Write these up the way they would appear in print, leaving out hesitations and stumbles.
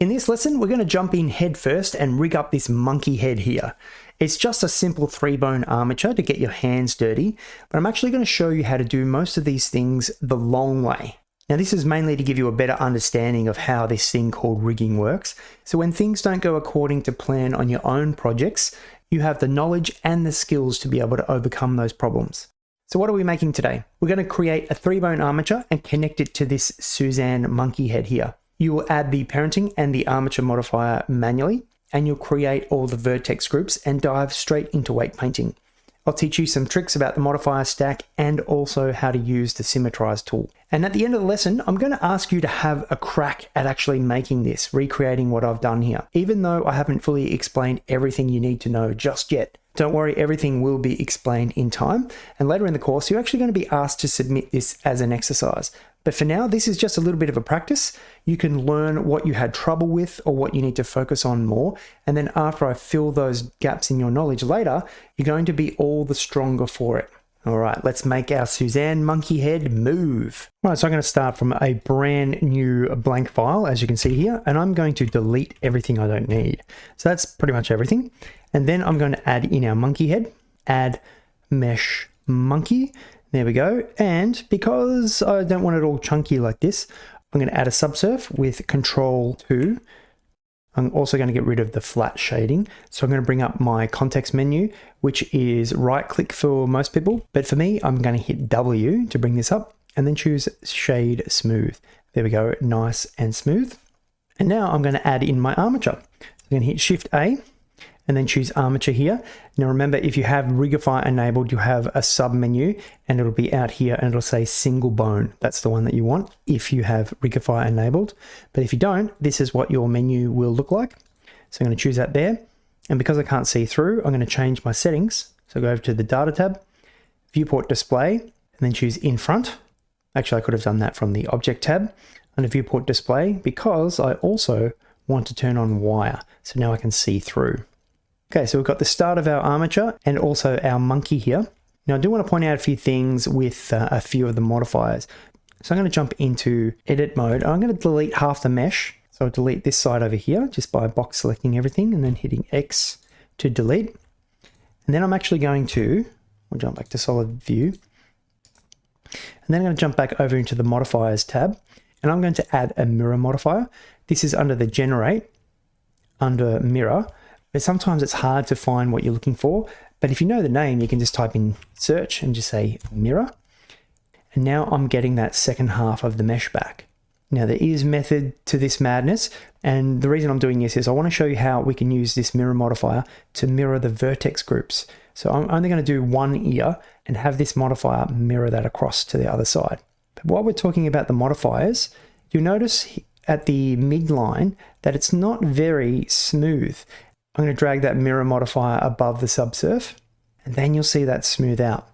In this lesson, we're going to jump in head first and rig up this monkey head here. It's just a simple 3-bone armature to get your hands dirty, but I'm actually going to show you how to do most of these things the long way. Now this is mainly to give you a better understanding of how this thing called rigging works. So when things don't go according to plan on your own projects, you have the knowledge and the skills to be able to overcome those problems. So what are we making today? We're going to create a 3-bone armature and connect it to this Suzanne monkey head here. You will add the parenting and the armature modifier manually, and you'll create all the vertex groups and dive straight into weight painting. I'll teach you some tricks about the modifier stack and also how to use the symmetrize tool. And at the end of the lesson, I'm going to ask you to have a crack at actually making this, recreating what I've done here, even though I haven't fully explained everything you need to know just yet. Don't worry, everything will be explained in time, and later in the course you're actually going to be asked to submit this as an exercise. But for now, this is just a little bit of a practice. You can learn what you had trouble with or what you need to focus on more, and then after I fill those gaps in your knowledge later, you're going to be all the stronger for it. All right, let's make our Suzanne monkey head move. All right, so I'm going to start from a brand new blank file, as you can see here, and I'm going to delete everything I don't need. So that's pretty much everything. And then I'm going to add in our monkey head, add mesh monkey. There we go. And because I don't want it all chunky like this, I'm going to add a subsurf with Control 2. I'm also going to get rid of the flat shading. So I'm going to bring up my context menu, which is right click for most people. But for me, I'm going to hit W to bring this up and then choose shade smooth. There we go. Nice and smooth. And now I'm going to add in my armature. I'm going to hit Shift A and then choose armature here. Now remember, if you have Rigify enabled, you have a sub menu and it'll be out here and it'll say single bone. That's the one that you want if you have Rigify enabled. But if you don't, this is what your menu will look like. So I'm going to choose that there. And because I can't see through, I'm going to change my settings. So go over to the data tab, viewport display, and then choose in front. Actually, I could have done that from the object tab under viewport display because I also want to turn on wire. So now I can see through. Okay, so we've got the start of our armature and also our monkey here. Now I do want to point out a few things with a few of the modifiers. So I'm going to jump into edit mode. I'm going to delete half the mesh. So I'll delete this side over here just by box selecting everything and then hitting X to delete. And then I'm actually going to, we'll jump back to solid view. And then I'm going to jump back over into the modifiers tab and I'm going to add a mirror modifier. This is under the generate, under mirror. But sometimes it's hard to find what you're looking for. But if you know the name, you can just type in search and just say mirror. And now I'm getting that second half of the mesh back. Now there is method to this madness. And the reason I'm doing this is I want to show you how we can use this mirror modifier to mirror the vertex groups. So I'm only going to do one ear and have this modifier mirror that across to the other side. But while we're talking about the modifiers, you'll notice at the midline that it's not very smooth. I'm going to drag that mirror modifier above the subsurf and then you'll see that smooth out.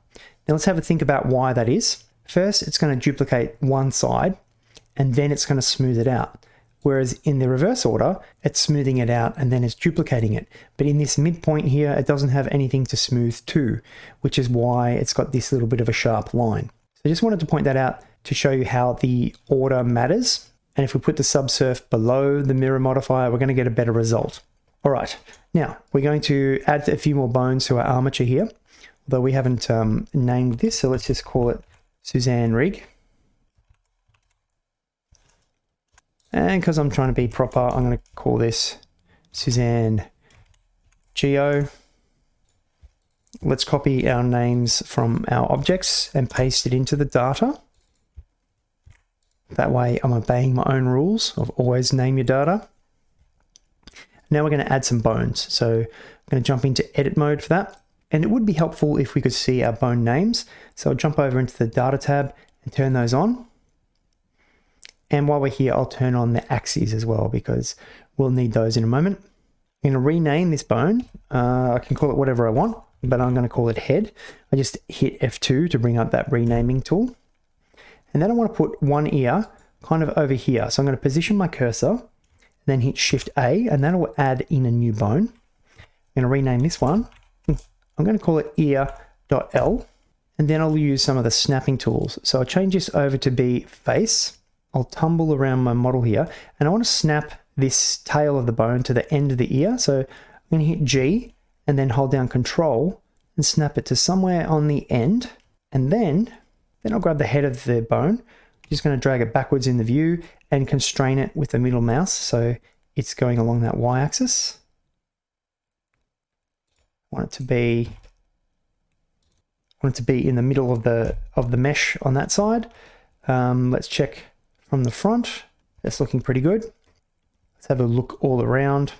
Now let's have a think about why that is. First, it's going to duplicate one side and then it's going to smooth it out. Whereas in the reverse order, it's smoothing it out and then it's duplicating it. But in this midpoint here, it doesn't have anything to smooth to, which is why it's got this little bit of a sharp line. So I just wanted to point that out to show you how the order matters. And if we put the subsurf below the mirror modifier, we're going to get a better result. All right, now we're going to add a few more bones to our armature here, although we haven't named this, so let's just call it Suzanne Rig. And because I'm trying to be proper, I'm going to call this Suzanne Geo. Let's copy our names from our objects and paste it into the data. That way I'm obeying my own rules of always name your data. Now we're going to add some bones. So I'm going to jump into edit mode for that. And it would be helpful if we could see our bone names. So I'll jump over into the data tab and turn those on. And while we're here, I'll turn on the axes as well because we'll need those in a moment. I'm going to rename this bone. I can call it whatever I want, but I'm going to call it head. I just hit F2 to bring up that renaming tool. And then I want to put one ear kind of over here. So I'm going to position my cursor, then hit Shift A, and that will add in a new bone. I'm going to rename this one. I'm going to call it ear.l, and then I'll use some of the snapping tools. So I'll change this over to be face. I'll tumble around my model here, and I want to snap this tail of the bone to the end of the ear. So I'm going to hit G and then hold down Control and snap it to somewhere on the end. And then I'll grab the head of the bone. I'm just going to drag it backwards in the view and constrain it with the middle mouse so it's going along that y-axis. I want it to be in the middle of the mesh on that side. Let's check from the front. That's looking pretty good. Let's have a look all around.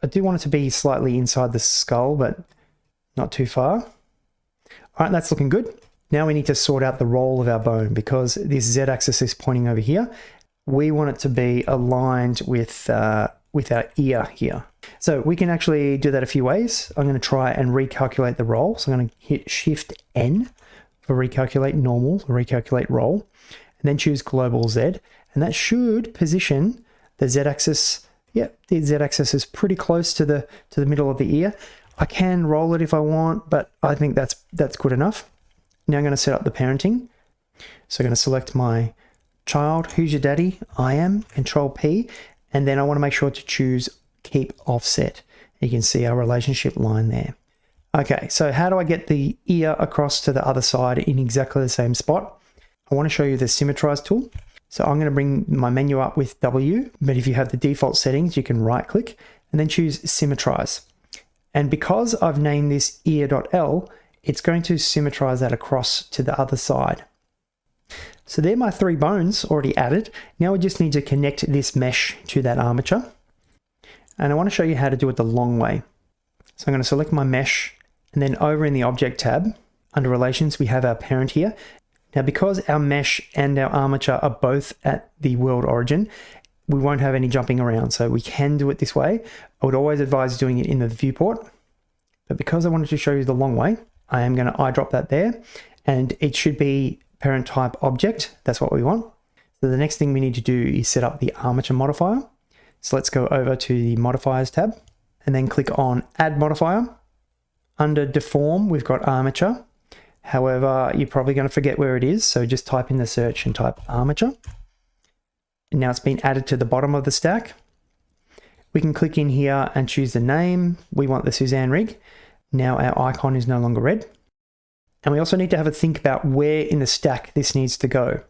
I do want it to be slightly inside the skull, but not too far. All right, that's looking good. Now we need to sort out the roll of our bone because this z-axis is pointing over here. We want it to be aligned with our ear here. So we can actually do that a few ways. I'm going to try and recalculate the roll. So I'm going to hit Shift N for recalculate normal, recalculate roll, and then choose global Z. And that should position the z-axis. Yep, the z-axis is pretty close to the middle of the ear. I can roll it if I want, but I think that's good enough. Now I'm going to set up the parenting. So I'm going to select my child. Who's your daddy? I am. Control P. And then I want to make sure to choose keep offset. You can see our relationship line there. Okay, so how do I get the ear across to the other side in exactly the same spot? I want to show you the symmetrize tool. So I'm going to bring my menu up with W, but if you have the default settings, you can right click and then choose symmetrize. And because I've named this ear.L, it's going to symmetrize that across to the other side. So there are my 3 bones already added. Now we just need to connect this mesh to that armature. And I want to show you how to do it the long way. So I'm going to select my mesh, and then over in the Object tab, under Relations, we have our parent here. Now because our mesh and our armature are both at the world origin, we won't have any jumping around. So we can do it this way. I would always advise doing it in the viewport. But because I wanted to show you the long way, I am going to eyedrop that there, and it should be parent type object. That's what we want. So the next thing we need to do is set up the armature modifier. So let's go over to the modifiers tab and then click on add modifier. Under deform, we've got armature. However, you're probably going to forget where it is. So just type in the search and type armature. And now it's been added to the bottom of the stack. We can click in here and choose the name. We want the Suzanne rig. Now our icon is no longer red. And we also need to have a think about where in the stack this needs to go.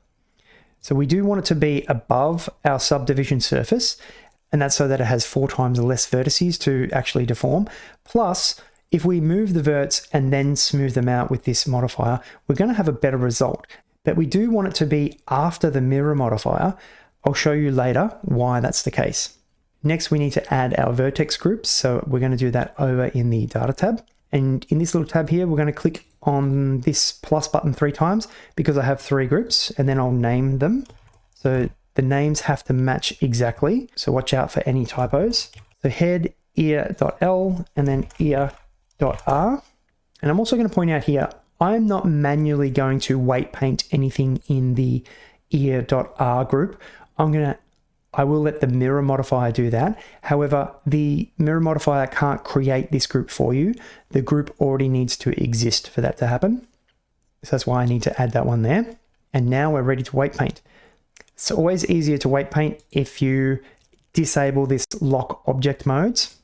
So we do want it to be above our subdivision surface, and that's so that it has 4 times less vertices to actually deform. Plus, if we move the verts and then smooth them out with this modifier, we're going to have a better result. But we do want it to be after the mirror modifier. I'll show you later why that's the case. Next, we need to add our vertex groups. So we're going to do that over in the data tab. And in this little tab here, we're going to click on this plus button 3 times because I have 3 groups, and then I'll name them. So the names have to match exactly. So watch out for any typos. So head ear.L and then ear.R. And I'm also going to point out here, I'm not manually going to weight paint anything in the ear.R group. I will let the mirror modifier do that. However, the mirror modifier can't create this group for you. The group already needs to exist for that to happen. So that's why I need to add that one there. And now we're ready to weight paint. It's always easier to weight paint if you disable this lock object modes.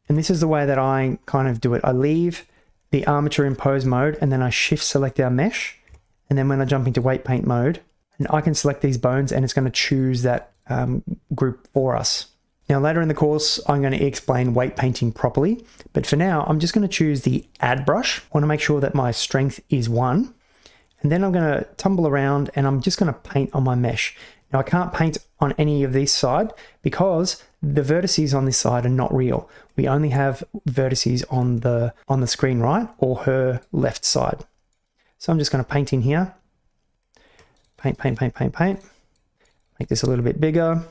And this is the way that I kind of do it. I leave the armature in pose mode, and then I shift select our mesh. And then when I jump into weight paint mode, and I can select these bones, and it's going to choose that group for us. Now later in the course, I'm going to explain weight painting properly, but for now, I'm just going to choose the add brush. I want to make sure that my strength is 1, and then I'm going to tumble around and I'm just going to paint on my mesh. Now I can't paint on any of this side because the vertices on this side are not real. We only have vertices on the screen right or her left side. So I'm just going to paint in here. Paint, paint, paint, paint, paint. Make this a little bit bigger.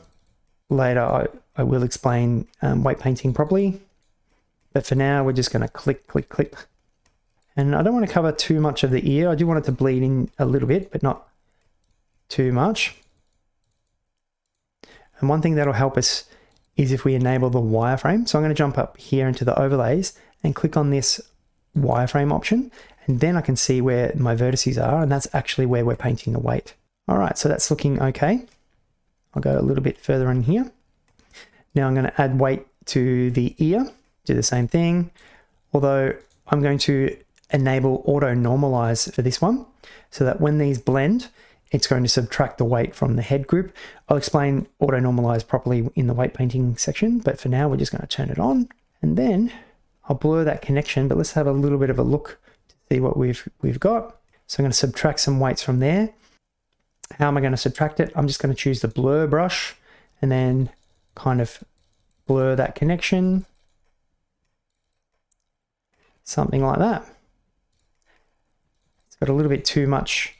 Later, I will explain weight painting properly. But for now, we're just going to click, click, click. And I don't want to cover too much of the ear. I do want it to bleed in a little bit, but not too much. And one thing that'll help us is if we enable the wireframe. So I'm going to jump up here into the overlays and click on this wireframe option. And then I can see where my vertices are. And that's actually where we're painting the weight. All right, so that's looking okay. I'll go a little bit further in here. Now I'm going to add weight to the ear, do the same thing, although I'm going to enable auto normalize for this one so that when these blend, it's going to subtract the weight from the head group. I'll explain auto normalize properly in the weight painting section, but for now we're just going to turn it on, and then I'll blur that connection, but let's have a little bit of a look to see what we've got. So I'm going to subtract some weights from there. How am I going to subtract it? I'm just going to choose the blur brush and then kind of blur that connection. Something like that. It's got a little bit too much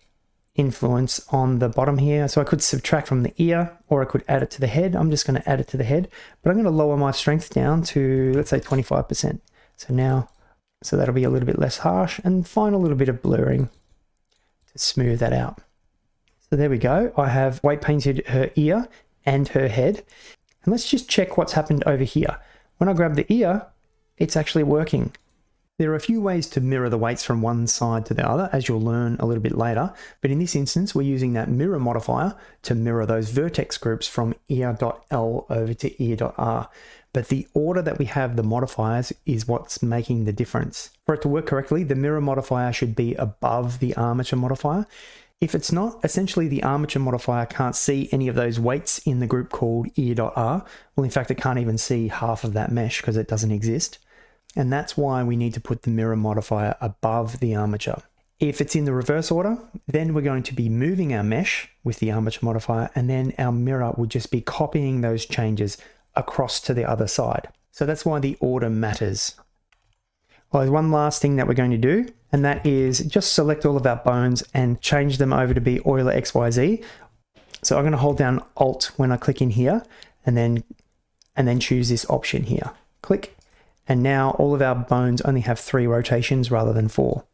influence on the bottom here. So I could subtract from the ear, or I could add it to the head. I'm just going to add it to the head, but I'm going to lower my strength down to, let's say, 25%. So that'll be a little bit less harsh, and find a little bit of blurring to smooth that out. So there we go. I have weight painted her ear and her head. And let's just check what's happened over here. When I grab the ear, it's actually working. There are a few ways to mirror the weights from one side to the other, as you'll learn a little bit later. But in this instance, we're using that mirror modifier to mirror those vertex groups from ear.L over to ear.R. But the order that we have the modifiers is what's making the difference. For it to work correctly, the mirror modifier should be above the armature modifier. If it's not, essentially the armature modifier can't see any of those weights in the group called ear.R. Well, in fact, it can't even see half of that mesh because it doesn't exist. And that's why we need to put the mirror modifier above the armature. If it's in the reverse order, then we're going to be moving our mesh with the armature modifier, and then our mirror will just be copying those changes across to the other side. So that's why the order matters. Well, there's one last thing that we're going to do, and that is just select all of our bones and change them over to be Euler XYZ. So I'm going to hold down Alt when I click in here, and then choose this option here. Click, and now all of our bones only have 3 rotations rather than 4.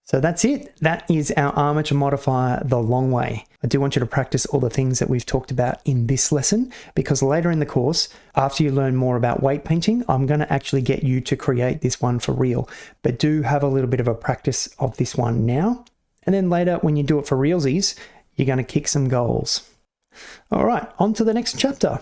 So that's it. That is our armature modifier the long way. I do want you to practice all the things that we've talked about in this lesson, because later in the course, after you learn more about weight painting, I'm going to actually get you to create this one for real. But do have a little bit of a practice of this one now. And then later, when you do it for realsies, you're going to kick some goals. All right, on to the next chapter.